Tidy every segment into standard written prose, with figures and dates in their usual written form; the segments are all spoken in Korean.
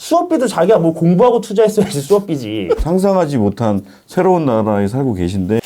수업비도 자기가 뭐 공부하고 투자했어야지 수업비지. 상상하지 못한 새로운 나라에 살고 계신데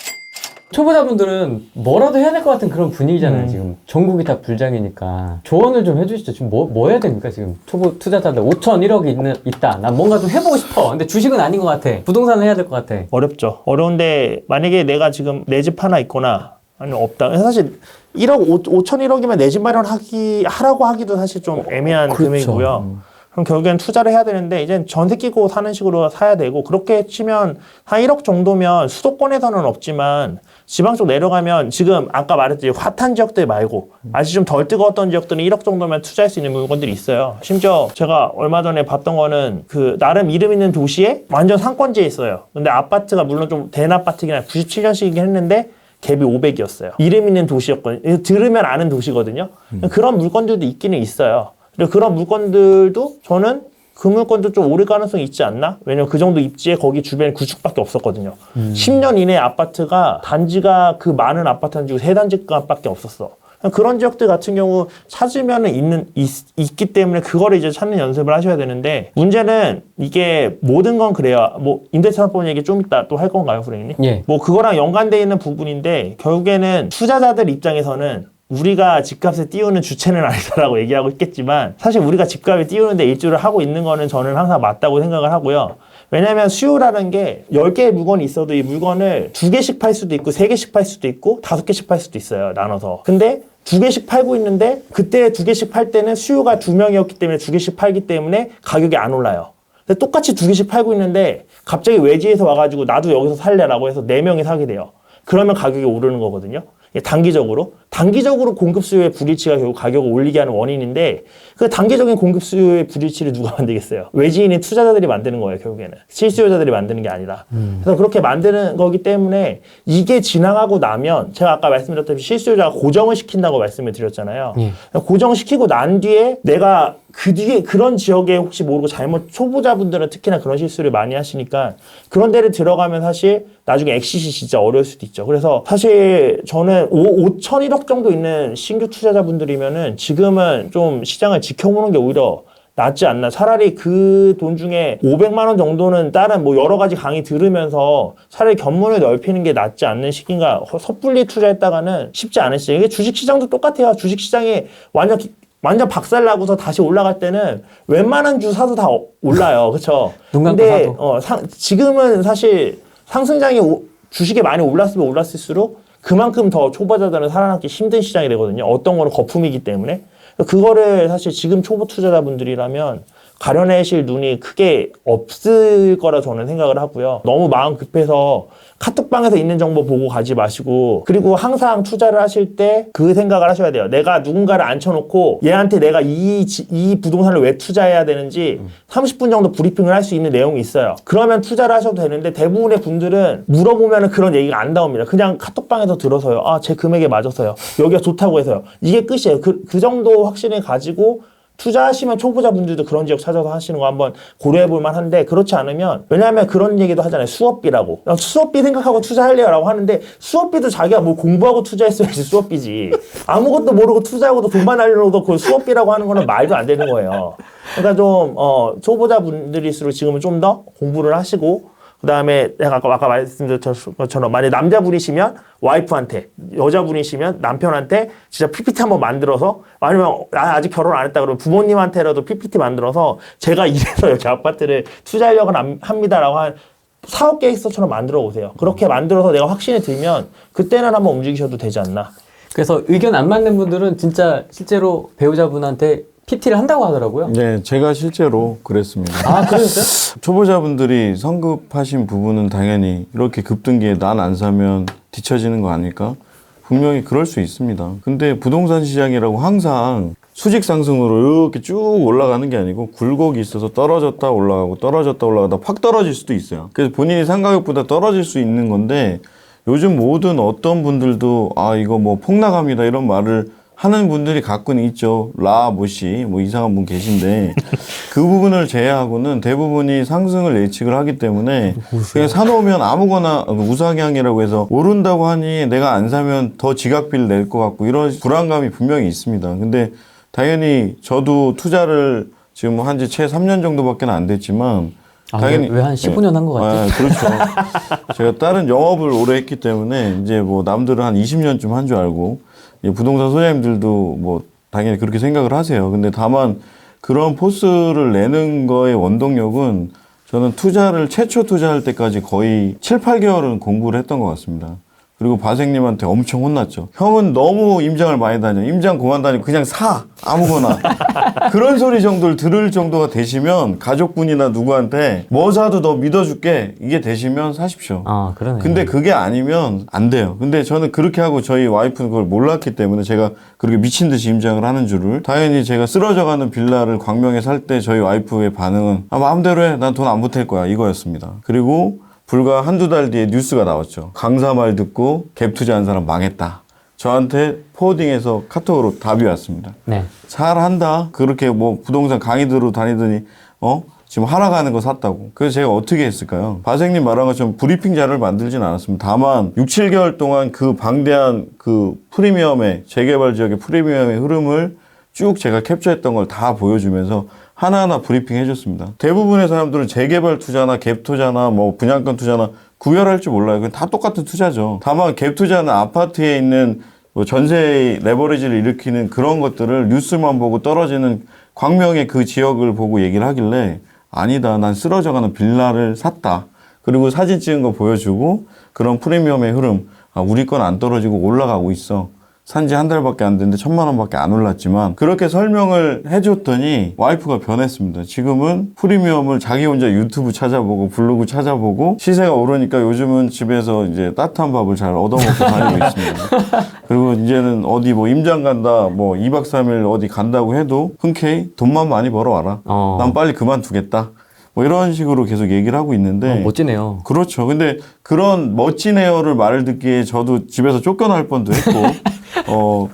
초보자분들은 뭐라도 해야 될 것 같은 그런 분위기잖아요. 지금 전국이 다 불장이니까 조언을 좀 해주시죠. 지금 뭐 해야 됩니까? 지금 초보 투자자들 5천 1억이 있다. 난 뭔가 좀 해보고 싶어. 근데 주식은 아닌 것 같아. 부동산을 해야 될 것 같아. 어렵죠. 어려운데 만약에 내가 지금 내 집 하나 있거나 아니면 없다. 사실 1억 5천 1억이면 내 집 하라고 하기도 사실 좀 애매한 그렇죠. 금액이고요. 그럼 결국엔 투자를 해야 되는데 이제 전세 끼고 사는 식으로 사야 되고, 그렇게 치면 한 1억 정도면 수도권에서는 없지만 지방 쪽 내려가면 지금 아까 말했듯이 핫한 지역들 말고 아직 좀 덜 뜨거웠던 지역들은 1억 정도면 투자할 수 있는 물건들이 있어요. 심지어 제가 얼마 전에 봤던 거는 그 나름 이름 있는 도시에 완전 상권지에 있어요. 근데 아파트가 물론 좀 대낮아파트긴 한 97년식이긴 했는데 갭이 500이었어요. 이름 있는 도시였거든요. 들으면 아는 도시거든요. 그런 물건들도 있기는 있어요. 그리고 그런 물건들도 저는 그 물건도 좀 오를 가능성이 있지 않나? 왜냐면 그 정도 입지에 거기 주변에 구축밖에 없었거든요. 10년 이내 아파트가 단지가 그 많은 아파트 단지고 3단지값밖에 없었어. 그런 지역들 같은 경우 찾으면은 있기 때문에 그거를 이제 찾는 연습을 하셔야 되는데, 문제는 이게 모든 건 그래요. 뭐 임대차법 얘기 좀 이따 또 할 건가요, 선생님? 예. 뭐 그거랑 연관되어 있는 부분인데, 결국에는 투자자들 입장에서는 우리가 집값을 띄우는 주체는 아니다라고 얘기하고 있겠지만, 사실 우리가 집값을 띄우는데 일조를 하고 있는 거는 저는 항상 맞다고 생각을 하고요. 왜냐면 수요라는 게 10개의 물건이 있어도 이 물건을 2개씩 팔 수도 있고 3개씩 팔 수도 있고 5개씩 팔 수도 있어요, 나눠서. 근데 2개씩 팔고 있는데 그때 2개씩 팔 때는 수요가 2명이었기 때문에 2개씩 팔기 때문에 가격이 안 올라요. 근데 똑같이 2개씩 팔고 있는데 갑자기 외지에서 와가지고 나도 여기서 살래라고 해서 4명이 사게 돼요. 그러면 가격이 오르는 거거든요. 단기적으로 공급 수요의 불일치가 결국 가격을 올리게 하는 원인인데, 그 단기적인 공급 수요의 불일치를 누가 만들겠어요? 외지인인 투자자들이 만드는 거예요, 결국에는. 실수요자들이 만드는 게 아니라. 그래서 그렇게 만드는 거기 때문에 이게 지나가고 나면, 제가 아까 말씀드렸다시피 실수요자가 고정을 시킨다고 말씀을 드렸잖아요. 고정시키고 난 뒤에 내가 그 뒤에 그런 지역에 혹시 모르고 초보자분들은 특히나 그런 실수를 많이 하시니까 그런 데를 들어가면 사실 나중에 엑시시 진짜 어려울 수도 있죠. 그래서 사실 저는 5천 1억 정도 있는 신규 투자자분들이면은 지금은 좀 시장을 지켜보는 게 오히려 낫지 않나. 차라리 그 돈 중에 500만 원 정도는 다른 뭐 여러 가지 강의 들으면서 차라리 견문을 넓히는 게 낫지 않는 시기인가. 섣불리 투자했다가는 쉽지 않은 시기. 이게 주식시장도 똑같아요. 주식시장이 완전 박살나고서 다시 올라갈 때는 웬만한 주 사도 다 올라요. 그쵸? 근데, 지금은 사실 상승장이 주식이 많이 올랐으면 올랐을수록 그만큼 더 초보자들은 살아남기 힘든 시장이 되거든요. 어떤 거는 거품이기 때문에. 그거를 사실 지금 초보 투자자분들이라면 가려내실 눈이 크게 없을 거라 저는 생각을 하고요. 너무 마음 급해서 카톡방에서 있는 정보 보고 가지 마시고, 그리고 항상 투자를 하실 때 그 생각을 하셔야 돼요. 내가 누군가를 앉혀놓고 얘한테 내가 이 부동산을 왜 투자해야 되는지 30분 정도 브리핑을 할 수 있는 내용이 있어요. 그러면 투자를 하셔도 되는데, 대부분의 분들은 물어보면 그런 얘기가 안 나옵니다. 그냥 카톡방에서 들어서요. 아, 제 금액에 맞아서요. 여기가 좋다고 해서요. 이게 끝이에요. 그 정도 확신을 가지고 투자하시면 초보자분들도 그런 지역 찾아서 하시는 거 한번 고려해볼 만한데, 그렇지 않으면, 왜냐하면 그런 얘기도 하잖아요. 수업비라고. 수업비 생각하고 투자할래요 라고 하는데, 수업비도 자기가 뭐 공부하고 투자했어야지 수업비지. 아무것도 모르고 투자하고도 돈만 하려고 그 수업비라고 하는 거는 말도 안 되는 거예요. 그러니까 좀 초보자분들일수록 지금은 좀 더 공부를 하시고, 그 다음에 내가 아까 말씀드린 것처럼 만약 남자분이시면 와이프한테, 여자분이시면 남편한테 진짜 PPT 한번 만들어서, 아니면 아직 결혼 안 했다 그러면 부모님한테라도 PPT 만들어서 제가 이래서 여기 아파트를 투자하려고 합니다라고 한 4억 계획서처럼 만들어 보세요. 그렇게 만들어서 내가 확신이 들면 그때는 한번 움직이셔도 되지 않나. 그래서 의견 안 맞는 분들은 진짜 실제로 배우자분한테 PT를 한다고 하더라고요. 네, 제가 실제로 그랬습니다. 아, 그러셨어요? 초보자분들이 성급하신 부분은 당연히 이렇게 급등기에 난 안 사면 뒤처지는 거 아닐까? 분명히 그럴 수 있습니다. 근데 부동산 시장이라고 항상 수직 상승으로 이렇게 쭉 올라가는 게 아니고 굴곡이 있어서 떨어졌다 올라가고 떨어졌다 올라가다 확 떨어질 수도 있어요. 그래서 본인이 상가격보다 떨어질 수 있는 건데, 요즘 모든 어떤 분들도 이거 뭐 폭락합니다 이런 말을 하는 분들이 가끔은 있죠. 라모씨 뭐 이상한 분 계신데 그 부분을 제외하고는 대부분이 상승을 예측을 하기 때문에 그냥 사놓으면 아무거나 우상향이라고 해서 오른다고 하니 내가 안 사면 더 지각비를 낼 것 같고 이런 불안감이 분명히 있습니다. 근데 당연히 저도 투자를 지금 한지 채 3년 정도밖에 안 됐지만 당연히 왜 한 15년 한 것 같지? 그렇죠. 제가 다른 영업을 오래 했기 때문에 이제 뭐 남들은 한 20년쯤 한 줄 알고 부동산 소장님들도 뭐 당연히 그렇게 생각을 하세요. 근데 다만 그런 포스를 내는 거의 원동력은 저는 최초 투자할 때까지 거의 7, 8개월은 공부를 했던 것 같습니다. 그리고 바생님한테 엄청 혼났죠. 형은 너무 임장을 많이 다녀. 임장 그만 다니고 그냥 사. 아무거나. 그런 소리 정도를 들을 정도가 되시면 가족분이나 누구한테 뭐 사도 너 믿어줄게. 이게 되시면 사십시오. 아, 그러네. 근데 그게 아니면 안 돼요. 근데 저는 그렇게 하고 저희 와이프는 그걸 몰랐기 때문에 제가 그렇게 미친 듯이 임장을 하는 줄을 당연히 제가 쓰러져가는 빌라를 광명에 살 때 저희 와이프의 반응은 마음대로 해. 난 돈 안 보탤 거야. 이거였습니다. 그리고 불과 한두 달 뒤에 뉴스가 나왔죠. 강사 말 듣고 갭 투자한 사람 망했다. 저한테 포워딩에서 카톡으로 답이 왔습니다. 네. 잘한다. 그렇게 뭐 부동산 강의 들으러 다니더니 지금 하락하는 거 샀다고. 그래서 제가 어떻게 했을까요? 바생님 말한 것처럼 브리핑 자료를 만들진 않았습니다. 다만 6, 7개월 동안 그 방대한 그 프리미엄의 재개발 지역의 프리미엄의 흐름을 쭉 제가 캡처했던 걸 다 보여주면서 하나하나 브리핑 해줬습니다. 대부분의 사람들은 재개발 투자나 갭 투자나 뭐 분양권 투자나 구별할 줄 몰라요. 그건 다 똑같은 투자죠. 다만 갭 투자는 아파트에 있는 뭐 전세 레버리지를 일으키는 그런 것들을 뉴스만 보고 떨어지는 광명의 그 지역을 보고 얘기를 하길래 아니다. 난 쓰러져가는 빌라를 샀다. 그리고 사진 찍은 거 보여주고 그런 프리미엄의 흐름. 우리 건 안 떨어지고 올라가고 있어. 산지 한 달밖에 안 됐는데 1,000만 원밖에 안 올랐지만 그렇게 설명을 해줬더니 와이프가 변했습니다. 지금은 프리미엄을 자기 혼자 유튜브 찾아보고 블로그 찾아보고 시세가 오르니까 요즘은 집에서 이제 따뜻한 밥을 잘 얻어먹고 다니고 있습니다. 그리고 이제는 어디 뭐 임장 간다 뭐 2박 3일 어디 간다고 해도 흔쾌히 돈만 많이 벌어와라. 난 빨리 그만두겠다. 뭐 이런 식으로 계속 얘기를 하고 있는데 멋지네요. 그렇죠. 근데 그런 멋지네요를 말을 듣기에 저도 집에서 쫓겨날 뻔도 했고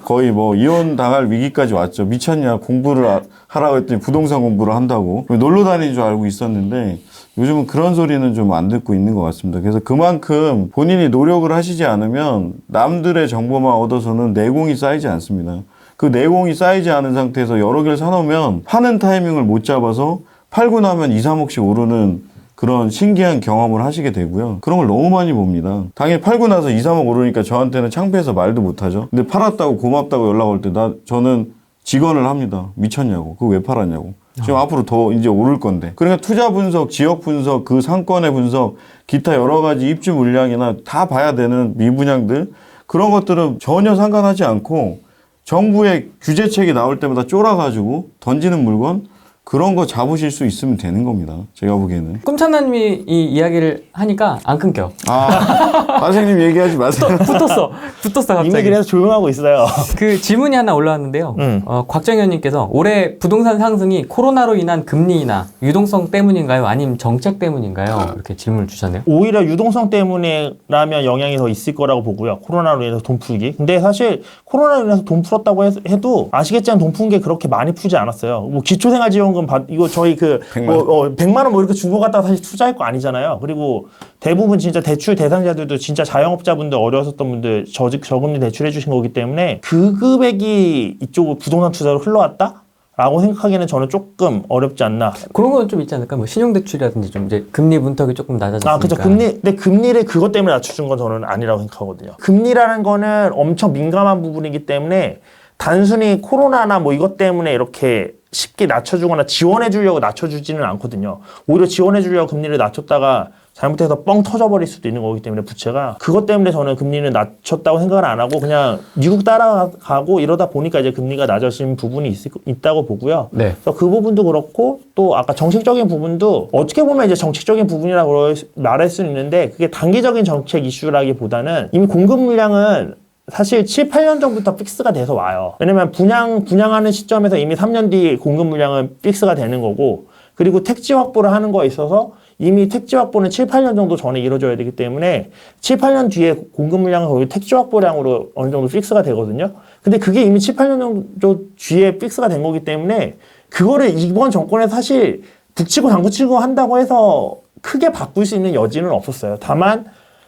거의 뭐 이혼 당할 위기까지 왔죠. 미쳤냐 공부를 하라고 했더니 부동산 공부를 한다고 놀러 다니는 줄 알고 있었는데 요즘은 그런 소리는 좀 안 듣고 있는 것 같습니다. 그래서 그만큼 본인이 노력을 하시지 않으면 남들의 정보만 얻어서는 내공이 쌓이지 않습니다. 그 내공이 쌓이지 않은 상태에서 여러 개를 사놓으면 파는 타이밍을 못 잡아서 팔고 나면 2, 3억씩 오르는 그런 신기한 경험을 하시게 되고요. 그런 걸 너무 많이 봅니다. 당연히 팔고 나서 2, 3억 오르니까 저한테는 창피해서 말도 못하죠. 근데 팔았다고 고맙다고 연락 올 때 저는 직언을 합니다. 미쳤냐고. 그거 왜 팔았냐고. 지금 앞으로 더 이제 오를 건데. 그러니까 투자 분석, 지역 분석, 그 상권의 분석, 기타 여러 가지 입주 물량이나 다 봐야 되는 미분양들 그런 것들은 전혀 상관하지 않고 정부의 규제책이 나올 때마다 쫄아가지고 던지는 물건 그런 거 잡으실 수 있으면 되는 겁니다. 제가 보기에는. 꿈찬나님이 이 이야기를 하니까 안 끊겨. 선생님 얘기하지 마세요. 붙었어 갑자기. 이미 그래서 조용하고 있어요. 그 질문이 하나 올라왔는데요. 곽정현님께서 올해 부동산 상승이 코로나로 인한 금리 인하, 유동성 때문인가요? 아니면 정책 때문인가요? 이렇게 질문을 주셨네요. 오히려 유동성 때문에라면 영향이 더 있을 거라고 보고요. 코로나로 인해서 돈 풀기. 근데 사실 코로나로 인해서 돈 풀었다고 해도 아시겠지만 돈 푼 게 그렇게 많이 풀지 않았어요. 뭐 기초생활지원금 이거 저희 100만 원 뭐 이렇게 주고 갔다가 사실 투자할 거 아니잖아요. 그리고 대부분 진짜 대출 대상자들도 진짜 자영업자분들 어려웠었던 분들 저금리 대출해 주신 거기 때문에 그 금액이 이쪽으로 부동산 투자로 흘러왔다? 라고 생각하기에는 저는 조금 어렵지 않나. 그런 건 좀 있지 않을까? 뭐 신용대출이라든지 좀 이제 금리 문턱이 조금 낮아졌으니까. 그렇죠. 근데 금리를 그것 때문에 낮춰준 건 저는 아니라고 생각하거든요. 금리라는 거는 엄청 민감한 부분이기 때문에 단순히 코로나나 뭐 이것 때문에 이렇게 쉽게 낮춰주거나 지원해 주려고 낮춰주지는 않거든요. 오히려 지원해 주려고 금리를 낮췄다가 잘못해서 뻥 터져버릴 수도 있는 거기 때문에 부채가 그것 때문에 저는 금리는 낮췄다고 생각을 안 하고 그냥 미국 따라가고 이러다 보니까 이제 금리가 낮아진 부분이 있다고 보고요. 네. 그래서 그 부분도 그렇고 또 아까 정책적인 부분도 어떻게 보면 이제 정책적인 부분이라고 말할 수는 있는데 그게 단기적인 정책 이슈라기보다는 이미 공급 물량은 사실 7, 8년 전부터 픽스가 돼서 와요. 왜냐면 분양하는 시점에서 이미 3년 뒤 공급 물량은 픽스가 되는 거고 그리고 택지 확보를 하는 거에 있어서 이미 택지 확보는 7, 8년 정도 전에 이루어져야 되기 때문에 7, 8년 뒤에 공급 물량은 거의 택지 확보량으로 어느 정도 픽스가 되거든요. 근데 그게 이미 7, 8년 정도 뒤에 픽스가 된 거기 때문에 그거를 이번 정권에 사실 북치고 장구치고 한다고 해서 크게 바꿀 수 있는 여지는 없었어요. 다만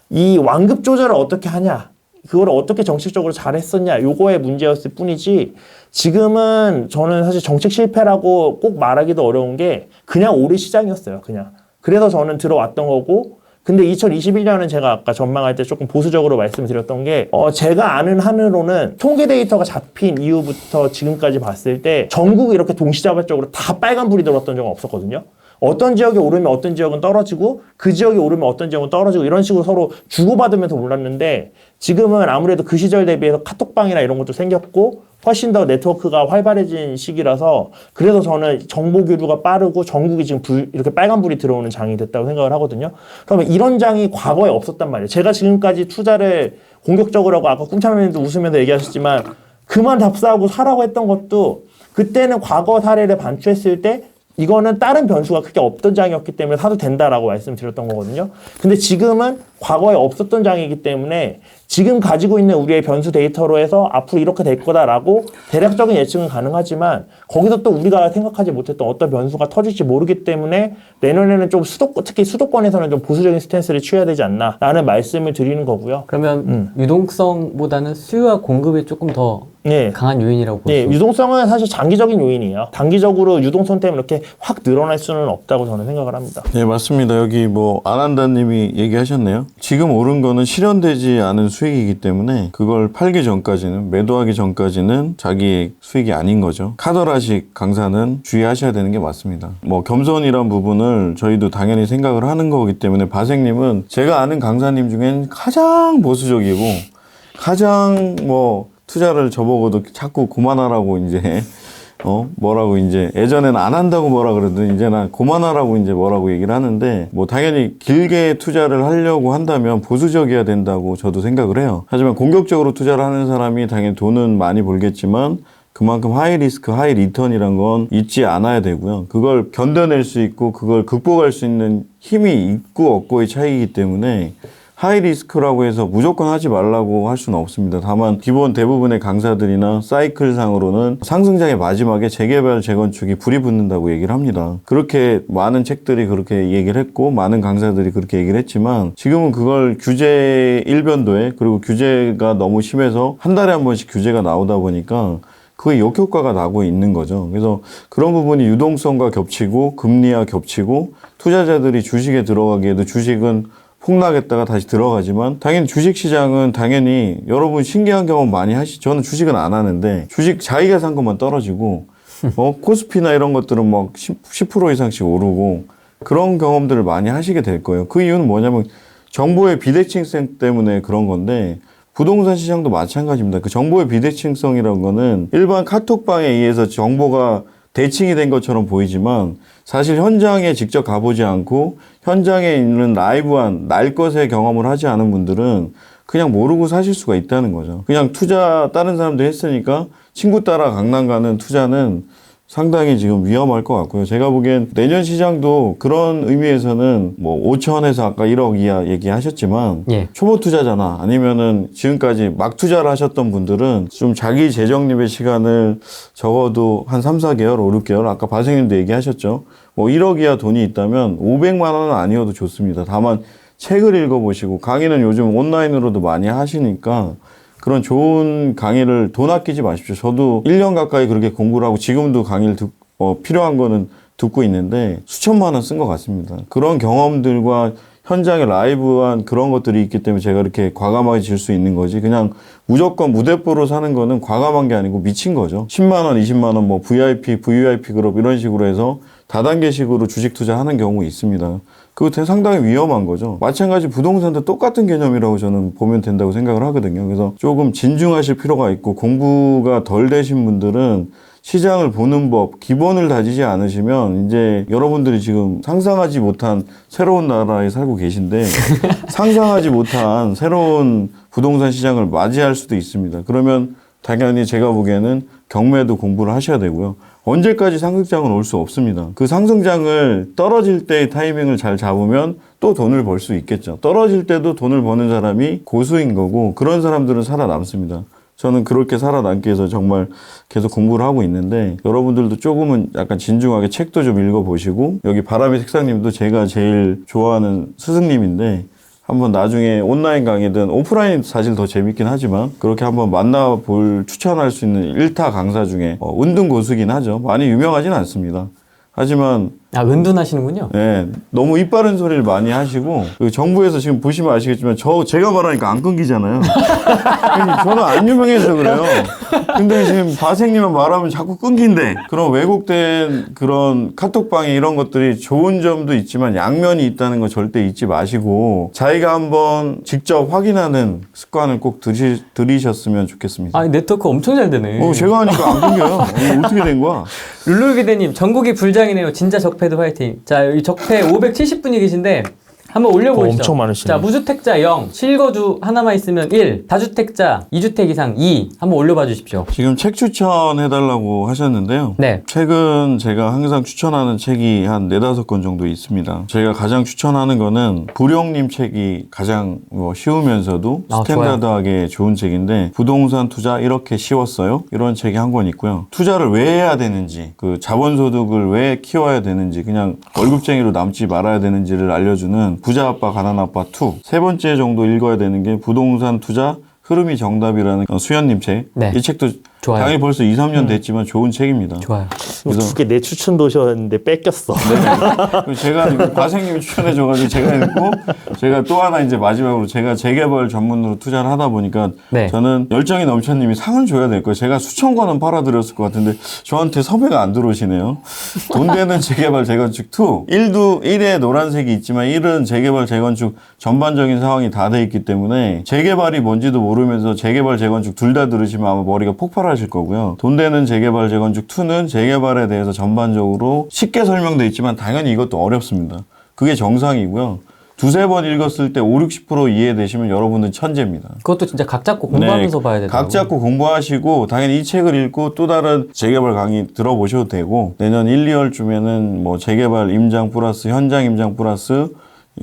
이 완급 조절을 어떻게 하냐. 그걸 어떻게 정책적으로 잘했었냐 요거의 문제였을 뿐이지 지금은 저는 사실 정책 실패라고 꼭 말하기도 어려운 게 그냥 오래 시장이었어요. 그냥. 그래서 저는 들어왔던 거고 근데 2021년은 제가 아까 전망할 때 조금 보수적으로 말씀드렸던 게 제가 아는 한으로는 통계 데이터가 잡힌 이후부터 지금까지 봤을 때 전국이 이렇게 동시다발적으로 다 빨간불이 들어왔던 적은 없었거든요. 어떤 지역이 오르면 어떤 지역은 떨어지고 그 지역이 오르면 어떤 지역은 떨어지고 이런 식으로 서로 주고받으면서 올랐는데 지금은 아무래도 그 시절 대비해서 카톡방이나 이런 것도 생겼고 훨씬 더 네트워크가 활발해진 시기라서 그래서 저는 정보 교류가 빠르고 전국이 지금 이렇게 빨간불이 들어오는 장이 됐다고 생각을 하거든요. 그러면 이런 장이 과거에 없었단 말이에요. 제가 지금까지 투자를 공격적으로 하고 아까 꿈찬호님도 웃으면서 얘기하셨지만 그만 답사하고 사라고 했던 것도 그때는 과거 사례를 반추했을 때 이거는 다른 변수가 크게 없던 장이었기 때문에 사도 된다라고 말씀드렸던 거거든요. 근데 지금은 과거에 없었던 장이기 때문에 지금 가지고 있는 우리의 변수 데이터로 해서 앞으로 이렇게 될 거다라고 대략적인 예측은 가능하지만 거기서 또 우리가 생각하지 못했던 어떤 변수가 터질지 모르기 때문에 내년에는 좀 특히 수도권에서는 좀 보수적인 스탠스를 취해야 되지 않나라는 말씀을 드리는 거고요. 그러면 유동성보다는 수요와 공급이 조금 더 네. 강한 요인이라고 볼 수 네, 있어요. 유동성은 사실 장기적인 요인이에요. 단기적으로 유동성 때문에 이렇게 확 늘어날 수는 없다고 저는 생각을 합니다. 네, 맞습니다. 여기 뭐 안한다님이 얘기하셨네요. 지금 오른 거는 실현되지 않은 수익이기 때문에 그걸 팔기 전까지는 매도하기 전까지는 자기 수익이 아닌 거죠. 카더라식 강사는 주의하셔야 되는 게 맞습니다. 뭐 겸손이란 부분을 저희도 당연히 생각을 하는 거기 때문에 바생님은 제가 아는 강사님 중엔 가장 보수적이고 가장 뭐 투자를 저보고도 자꾸 그만하라고 이제 뭐라고 이제 예전에는 안 한다고 뭐라 그러더니 이제는 그만하라고 이제 뭐라고 얘기를 하는데 뭐 당연히 길게 투자를 하려고 한다면 보수적이어야 된다고 저도 생각을 해요. 하지만 공격적으로 투자를 하는 사람이 당연히 돈은 많이 벌겠지만 그만큼 하이 리스크, 하이 리턴이란 건 잊지 않아야 되고요. 그걸 견뎌낼 수 있고 그걸 극복할 수 있는 힘이 있고 없고의 차이이기 때문에 하이 리스크라고 해서 무조건 하지 말라고 할 수는 없습니다. 다만 기본 대부분의 강사들이나 사이클상으로는 상승장의 마지막에 재개발, 재건축이 불이 붙는다고 얘기를 합니다. 그렇게 많은 책들이 그렇게 얘기를 했고 많은 강사들이 그렇게 얘기를 했지만 지금은 그걸 규제 일변도에 그리고 규제가 너무 심해서 한 달에 한 번씩 규제가 나오다 보니까 그게 역효과가 나고 있는 거죠. 그래서 그런 부분이 유동성과 겹치고 금리와 겹치고 투자자들이 주식에 들어가기에도 주식은 폭락했다가 다시 들어가지만 당연히 주식시장은 당연히 여러분 신기한 경험 많이 하시죠. 저는 주식은 안 하는데 주식 자기가 산 것만 떨어지고 코스피나 이런 것들은 막 10% 이상씩 오르고 그런 경험들을 많이 하시게 될 거예요. 그 이유는 뭐냐면 정보의 비대칭성 때문에 그런 건데 부동산 시장도 마찬가지입니다. 그 정보의 비대칭성이라는 거는 일반 카톡방에 의해서 정보가 대칭이 된 것처럼 보이지만 사실 현장에 직접 가보지 않고 현장에 있는 라이브한 날 것의 경험을 하지 않은 분들은 그냥 모르고 사실 수가 있다는 거죠. 그냥 투자 다른 사람들이 했으니까 친구 따라 강남 가는 투자는 상당히 지금 위험할 것 같고요. 제가 보기엔 내년 시장도 그런 의미에서는 뭐 5천에서 아까 1억 이하 얘기하셨지만 예. 초보 투자자나 아니면은 지금까지 막 투자를 하셨던 분들은 좀 자기 재정립의 시간을 적어도 한 3, 4개월, 5, 6개월 아까 바생님도 얘기하셨죠. 뭐 1억 이하 돈이 있다면 500만 원은 아니어도 좋습니다. 다만 책을 읽어보시고 강의는 요즘 온라인으로도 많이 하시니까 그런 좋은 강의를 돈 아끼지 마십시오. 저도 1년 가까이 그렇게 공부를 하고 지금도 강의를 필요한 거는 듣고 있는데 수천만 원 쓴 것 같습니다. 그런 경험들과 현장에 라이브한 그런 것들이 있기 때문에 제가 이렇게 과감하게 질 수 있는 거지. 그냥 무조건 무대뽀로 사는 거는 과감한 게 아니고 미친 거죠. 10만 원, 20만 원, 뭐 VIP, VVIP 그룹 이런 식으로 해서 다단계식으로 주식 투자하는 경우 있습니다. 그거 상당히 위험한 거죠. 마찬가지 부동산도 똑같은 개념이라고 저는 보면 된다고 생각을 하거든요. 그래서 조금 진중하실 필요가 있고 공부가 덜 되신 분들은 시장을 보는 법, 기본을 다지지 않으시면 이제 여러분들이 지금 상상하지 못한 새로운 나라에 살고 계신데 상상하지 못한 새로운 부동산 시장을 맞이할 수도 있습니다. 그러면 당연히 제가 보기에는 경매도 공부를 하셔야 되고요. 언제까지 상승장은 올 수 없습니다. 그 상승장을 떨어질 때의 타이밍을 잘 잡으면 또 돈을 벌 수 있겠죠. 떨어질 때도 돈을 버는 사람이 고수인 거고 그런 사람들은 살아남습니다. 저는 그렇게 살아남기 위해서 정말 계속 공부를 하고 있는데 여러분들도 조금은 약간 진중하게 책도 좀 읽어보시고 여기 바람의 색상님도 제가 제일 좋아하는 스승님인데 한번 나중에 온라인 강의든 오프라인 사실 더 재밌긴 하지만 그렇게 한번 만나볼 추천할 수 있는 1타 강사 중에 은둔고수긴 하죠. 많이 유명하진 않습니다. 하지만 아, 은둔하시는군요. 네, 너무 입 바른 소리를 많이 하시고 그 정부에서 지금 보시면 아시겠지만 제가 말하니까 안 끊기잖아요. 저는 안 유명해서 그래요. 근데 지금 바생님만 말하면 자꾸 끊긴대. 그런 왜곡된 그런 카톡방에 이런 것들이 좋은 점도 있지만 양면이 있다는 거 절대 잊지 마시고 자기가 한번 직접 확인하는 습관을 꼭 들이셨으면 좋겠습니다. 아, 네트워크 엄청 잘 되네. 제가 하니까 안 끊겨요. 이거 어떻게 된 거야? 룰루기대님, 전국이 불장이네요. 진짜 적패드 화이팅. 자, 여기 적패 570분이 계신데 한번 올려보시죠. 엄청 많으시네. 자, 무주택자 0, 실거주 하나만 있으면 1, 다주택자 2주택 이상 2. 한번 올려봐 주십시오. 지금 책 추천해달라고 하셨는데요. 네. 책은 제가 항상 추천하는 책이 한 4-5권 정도 있습니다. 제가 가장 추천하는 거는 부룡님 책이 가장 쉬우면서도 스탠다드하게 좋은 책인데 부동산 투자 이렇게 쉬웠어요? 이런 책이 한 권 있고요. 투자를 왜 해야 되는지, 그 자본소득을 왜 키워야 되는지, 그냥 월급쟁이로 남지 말아야 되는지를 알려주는 부자 아빠 가난 아빠 2. 세 번째 정도 읽어야 되는 게 부동산 투자 흐름이 정답이라는 수현님 책. 네. 이 책도 좋아요. 당연히 벌써 2-3년 됐지만 좋은 책입니다. 좋아요. 그래서- 두 개 내 추천 도셨는데 뺏겼어. 제가 과생님이 추천해줘가지고 제가 읽고 제가 또 하나 이제 마지막으로 제가 재개발 전문으로 투자를 하다 보니까 네. 저는 열정이 넘쳐님이 상을 줘야 될 거예요. 제가 수천 권은 팔아드렸을 것 같은데 저한테 섭외가 안 들어오시네요. 돈 되는 재개발 재건축 2. 1에 노란색이 있지만 1은 재개발 재건축 전반적인 상황이 다 돼 있기 때문에 재개발이 뭔지도 모르면서 재개발 재건축 둘 다 들으시면 아마 머리가 폭발하실 거고요. 돈 되는 재개발 재건축 2는 재개발에 대해서 전반적으로 쉽게 설명돼 있지만 당연히 이것도 어렵습니다. 그게 정상이고요. 2-3번 읽었을 때 50-60% 이해되시면 여러분은 천재입니다. 그것도 진짜 각 잡고 공부하면서 봐야 되더라고요. 각 잡고 공부하시고 당연히 이 책을 읽고 또 다른 재개발 강의 들어보셔도 되고 내년 1-2월쯤에는 뭐 재개발 임장 플러스 현장 임장 플러스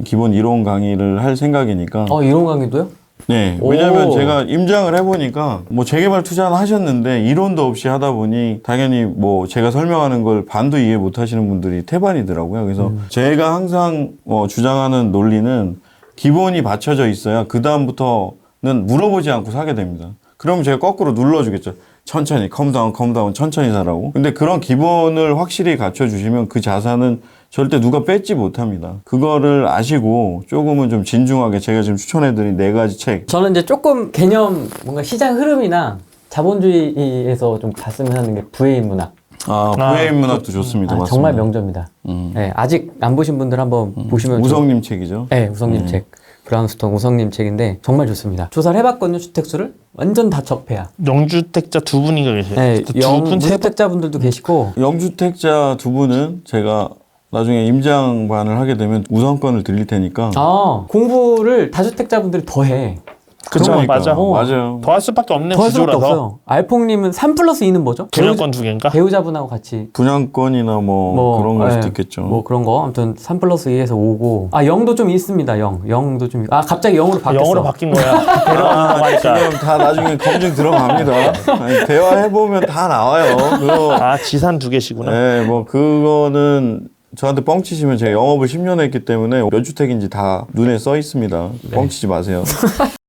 기본 이론 강의를 할 생각이니까 이론 강의도요? 네, 오. 왜냐면 제가 임장을 해보니까 뭐 재개발 투자는 하셨는데 이론도 없이 하다 보니 당연히 뭐 제가 설명하는 걸 반도 이해 못 하시는 분들이 태반이더라고요. 그래서 제가 항상 주장하는 논리는 기본이 받쳐져 있어야 그 다음부터는 물어보지 않고 사게 됩니다. 그러면 제가 거꾸로 눌러주겠죠. 천천히 컴다운 천천히 사라고. 근데 그런 기본을 확실히 갖춰주시면 그 자산은 절대 누가 뺏지 못합니다. 그거를 아시고 조금은 좀 진중하게 제가 지금 추천해드린 4가지 책. 저는 이제 조금 개념, 뭔가 시장 흐름이나 자본주의에서 좀 봤으면 하는 게 부해인 문학. 부해인 문학도 좋습니다. 맞습니다. 정말 명저입니다. 네, 아직 안 보신 분들 한번 보시면 우성님 책이죠. 네, 우성님 책. 브라운스톤 우성님 책인데 정말 좋습니다. 조사를 해봤거든요. 주택수를 완전 다 적폐야. 영주택자 2분인가 계세요. 네, 2분, 3분? 무주택자분들도 계시고 영주택자 2분은 제가 나중에 임장반을 하게 되면 우선권을 드릴 테니까. 공부를 다주택자분들이 더 해. 그쵸, 그러니까. 맞아. 맞아요. 더 할 수밖에 없는 더 할 수밖에 구조라서. 없어요. 알퐁님은 3+2는 뭐죠? 분양권 2개인가? 배우자분하고 같이 분양권이나 뭐 그런 걸 수도 있겠죠. 뭐 그런 거. 아무튼 3+2에서 5고. 0도 좀 있습니다. 0도 좀. 갑자기 0으로 바뀌었어. 0으로 바뀐 거야. 데려가고 하니까. 지금 다 나중에 검증 들어갑니다. 아니, 대화해보면 다 나와요. 그거, 지산 2개시구나. 네, 뭐, 그거는 저한테 뻥치시면 제가 영업을 10년 했기 때문에 몇 주택인지 다 눈에 써 있습니다. 뻥치지 마세요.